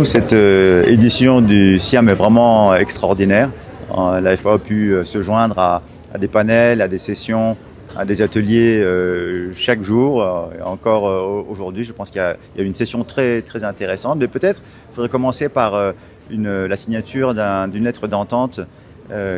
cette édition du SIAM est vraiment extraordinaire. La FAO a pu se joindre à des panels, à des sessions, à des ateliers chaque jour. Encore aujourd'hui, je pense qu'il y a une session très, très intéressante. Mais peut-être il faudrait commencer par la signature d'une lettre d'entente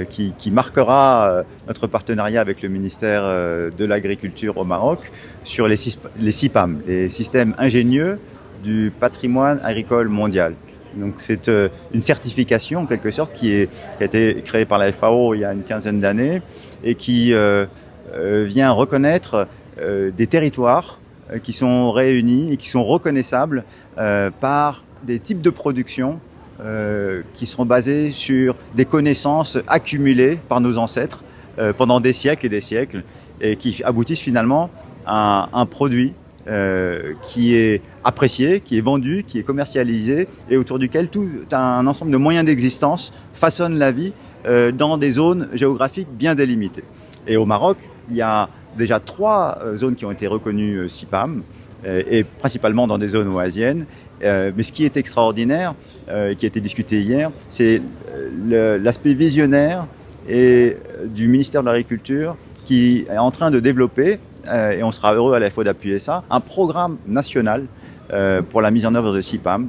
qui marquera notre partenariat avec le ministère de l'Agriculture au Maroc sur les SIPAM, les systèmes ingénieux du patrimoine agricole mondial. Donc c'est une certification en quelque sorte qui a été créée par la FAO il y a une quinzaine d'années et qui vient reconnaître des territoires qui sont réunis et qui sont reconnaissables par des types de production qui seront basés sur des connaissances accumulées par nos ancêtres pendant des siècles et des siècles et qui aboutissent finalement à un produit qui est apprécié, qui est vendu, qui est commercialisé et autour duquel tout un ensemble de moyens d'existence façonne la vie dans des zones géographiques bien délimitées. Et au Maroc, il y a déjà 3 zones qui ont été reconnues SIPAM et principalement dans des zones oasiennes. Mais ce qui est extraordinaire, qui a été discuté hier, c'est l'aspect visionnaire du ministère de l'Agriculture qui est en train de développer, et on sera heureux à la FAO d'appuyer ça, un programme national pour la mise en œuvre de SIPAM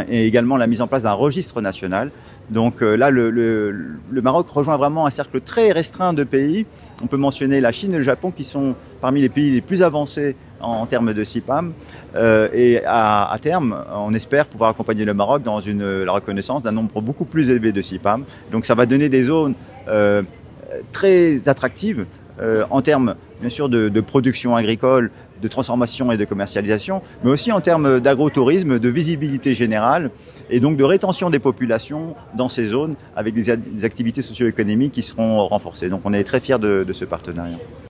et également la mise en place d'un registre national. Donc là, le Maroc rejoint vraiment un cercle très restreint de pays. On peut mentionner la Chine et le Japon qui sont parmi les pays les plus avancés en termes de SIPAM. Et à terme, on espère pouvoir accompagner le Maroc dans la reconnaissance d'un nombre beaucoup plus élevé de SIPAM. Donc ça va donner des zones très attractives en termes bien sûr de production agricole, de transformation et de commercialisation, mais aussi en termes d'agrotourisme, de visibilité générale et donc de rétention des populations dans ces zones avec des activités socio-économiques qui seront renforcées. Donc on est très fiers de ce partenariat.